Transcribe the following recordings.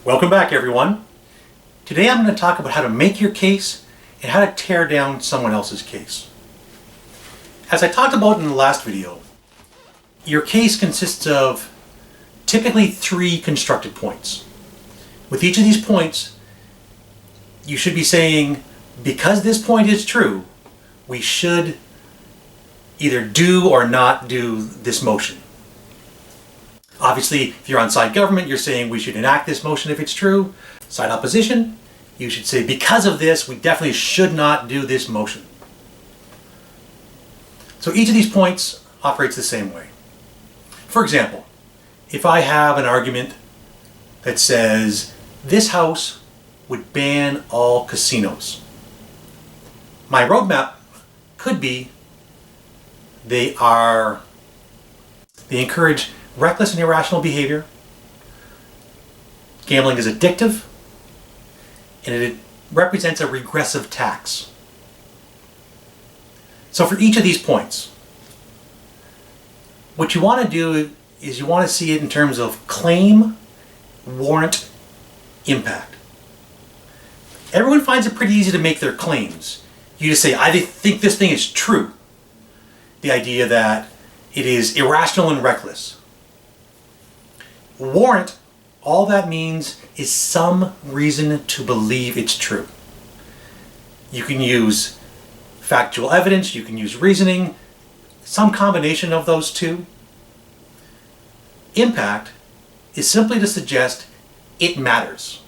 Welcome back, everyone. Today I'm going to talk about how to make your case and how to tear down someone else's case. As I talked about in the last video, your case consists of typically 3 constructed points. With each of these points, you should be saying, because this point is true, we should either do or not do this motion. Obviously, if you're on side government, you're saying we should enact this motion if it's true. Side opposition, you should say, because of this, we definitely should not do this motion. So each of these points operates the same way. For example, if I have an argument that says, this house would ban all casinos, my roadmap could be they encourage reckless and irrational behavior, gambling is addictive, and it represents a regressive tax. So for each of these points, what you want to do is you want to see it in terms of claim, warrant, impact. Everyone finds it pretty easy to make their claims. You just say, I think this thing is true. The idea that it is irrational and reckless. Warrant, all that means is some reason to believe it's true. You can use factual evidence, you can use reasoning, some combination of those two. Impact is simply to suggest it matters.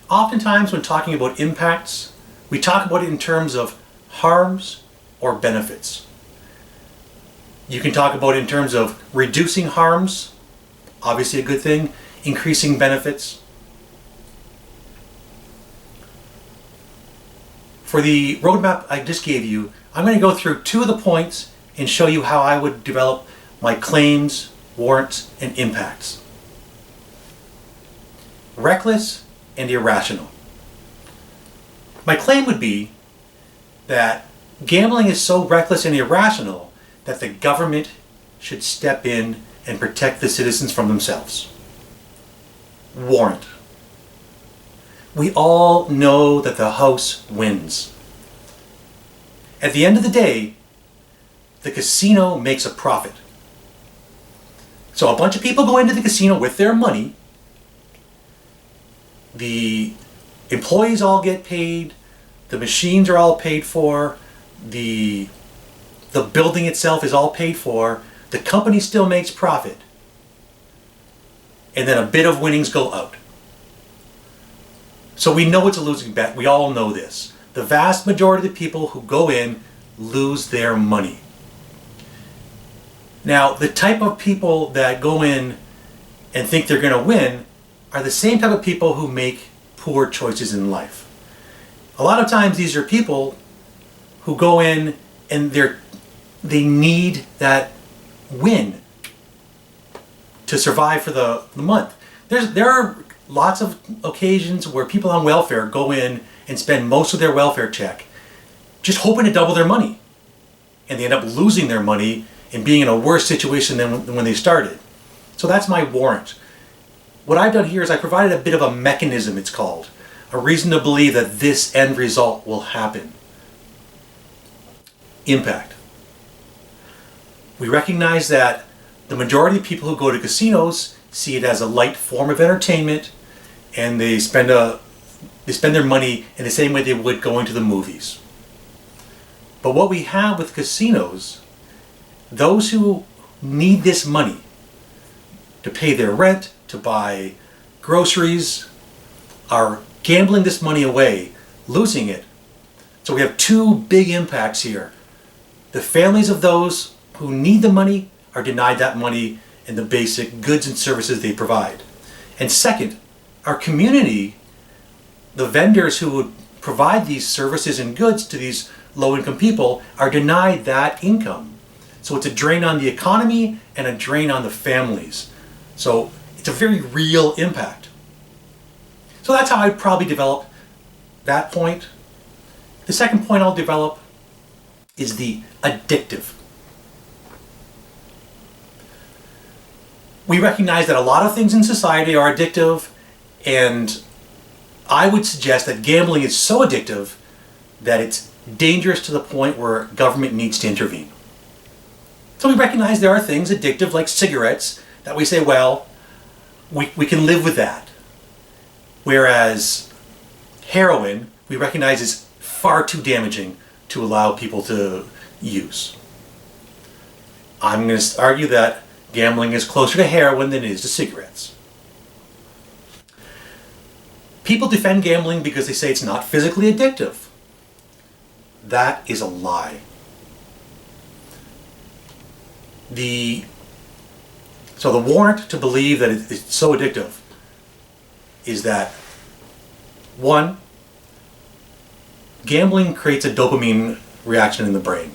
Oftentimes when talking about impacts, we talk about it in terms of harms or benefits. You can talk about it in terms of reducing harms, obviously a good thing, increasing benefits. For the roadmap I just gave you, I'm going to go through 2 of the points and show you how I would develop my claims, warrants, and impacts. Reckless and irrational. My claim would be that gambling is so reckless and irrational that the government should step in and protect the citizens from themselves. Warrant. We all know that the house wins. At the end of the day, the casino makes a profit. So a bunch of people go into the casino with their money. The employees all get paid. The machines are all paid for. The building itself is all paid for. The company still makes profit. And then a bit of winnings go out. So we know it's a losing bet. We all know this. The vast majority of the people who go in lose their money. Now, the type of people that go in and think they're going to win are the same type of people who make poor choices in life. A lot of times these are people who go in and they need that win to survive for the month. There are lots of occasions where people on welfare go in and spend most of their welfare check just hoping to double their money, and they end up losing their money and being in a worse situation than when they started. So that's my warrant. What I've done here is I provided a bit of a mechanism, it's called, a reason to believe that this end result will happen. Impact. We recognize that the majority of people who go to casinos see it as a light form of entertainment, and they spend their money in the same way they would going to the movies. But what we have with casinos, those who need this money to pay their rent, to buy groceries, are gambling this money away, losing it. So we have 2 big impacts here. The families of those who need the money are denied that money and the basic goods and services they provide. And second, our community, the vendors who would provide these services and goods to these low-income people, are denied that income. So it's a drain on the economy and a drain on the families. So it's a very real impact. So that's how I'd probably develop that point. The second point I'll develop is the addictive. We recognize that a lot of things in society are addictive, And I would suggest that gambling is so addictive that it's dangerous to the point where government needs to intervene. So we recognize there are things addictive like cigarettes that we say, well, we can live with that. Whereas heroin, we recognize is far too damaging to allow people to use. I'm going to argue that gambling is closer to heroin than it is to cigarettes. People defend gambling because they say it's not physically addictive. That is a lie. So the warrant to believe that it's so addictive is that, one, gambling creates a dopamine reaction in the brain.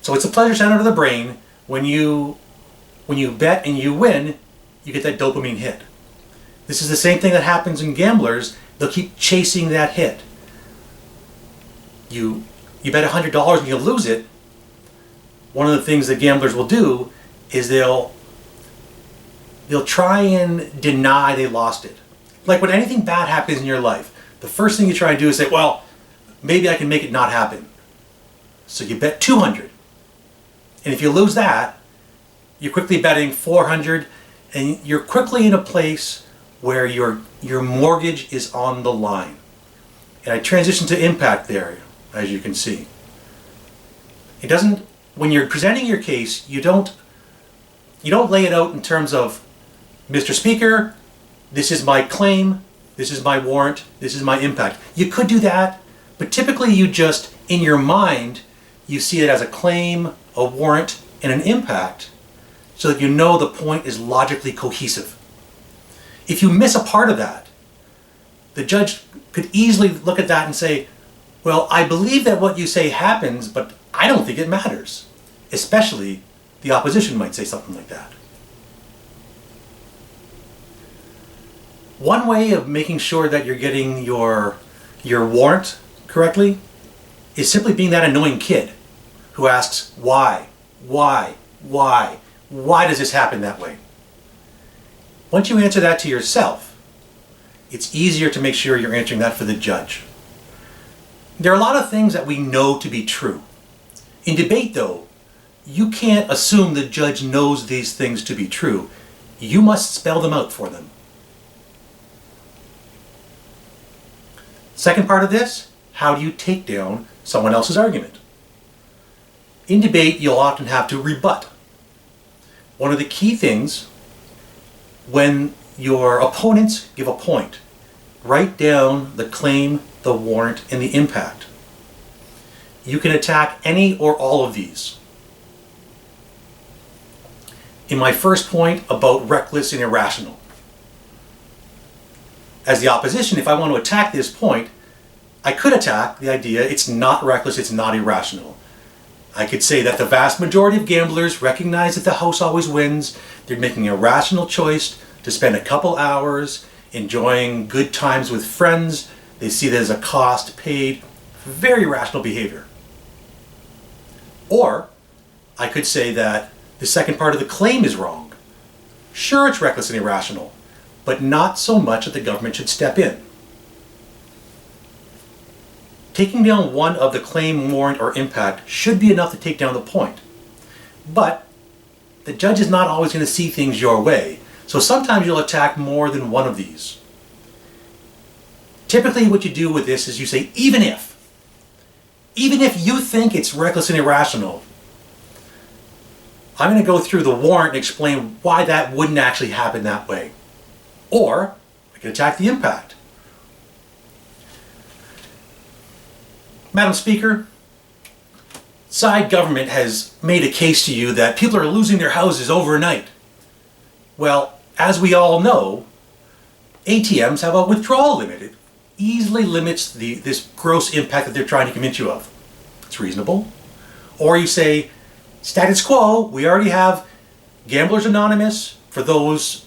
So it's a pleasure center of the brain. When you bet and you win, you get that dopamine hit. This is the same thing that happens in gamblers. They'll keep chasing that hit. You bet $100 and you lose it. One of the things that gamblers will do is they'll try and deny they lost it. Like when anything bad happens in your life, the first thing you try and do is say, well, maybe I can make it not happen. So you bet 200. And if you lose that, you're quickly betting 400, and you're quickly in a place where your mortgage is on the line. And I transition to impact there, as you can see. When you're presenting your case, you don't lay it out in terms of, Mr. Speaker, this is my claim, this is my warrant, this is my impact. You could do that, but typically you just, in your mind, you see it as a claim, a warrant, and an impact, so that you know the point is logically cohesive. If you miss a part of that, the judge could easily look at that and say, well, I believe that what you say happens, but I don't think it matters. Especially the opposition might say something like that. One way of making sure that you're getting your warrant correctly is simply being that annoying kid who asks, why does this happen that way? Once you answer that to yourself, it's easier to make sure you're answering that for the judge. There are a lot of things that we know to be true. In debate, though, you can't assume the judge knows these things to be true. You must spell them out for them. Second part of this, how do you take down someone else's argument? In debate, you'll often have to rebut. One of the key things, when your opponents give a point, write down the claim, the warrant, and the impact. You can attack any or all of these. In my first point about reckless and irrational, as the opposition, if I want to attack this point, I could attack the idea it's not reckless, it's not irrational. I could say that the vast majority of gamblers recognize that the house always wins. They're making a rational choice to spend a couple hours enjoying good times with friends. They see that as a cost paid. Very rational behavior. Or I could say that the second part of the claim is wrong. Sure, it's reckless and irrational, but not so much that the government should step in. Taking down one of the claim, warrant, or impact should be enough to take down the point. But the judge is not always going to see things your way, so sometimes you'll attack more than one of these. Typically what you do with this is you say, even if you think it's reckless and irrational, I'm going to go through the warrant and explain why that wouldn't actually happen that way. Or I can attack the impact. Madam Speaker, side government has made a case to you that people are losing their houses overnight. Well, as we all know, ATMs have a withdrawal limit. It easily limits this gross impact that they're trying to convince you of. It's reasonable. Or you say, status quo, we already have Gamblers Anonymous for those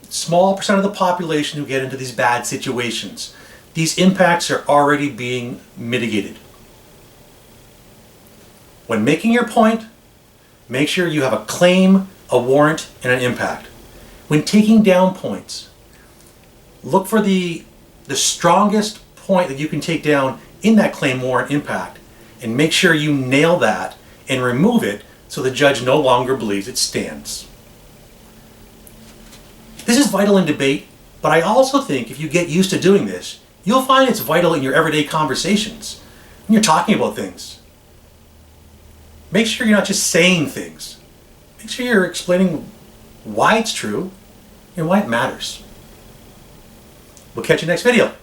small percent of the population who get into these bad situations. These impacts are already being mitigated. When making your point, make sure you have a claim, a warrant, and an impact. When taking down points, Look for the strongest point that you can take down in that claim warrant impact, and make sure you nail that and remove it so the judge no longer believes it stands. This is vital in debate, but I also think if you get used to doing this, you'll find it's vital in your everyday conversations when you're talking about things. Make sure you're not just saying things. Make sure you're explaining why it's true and why it matters. We'll catch you next video.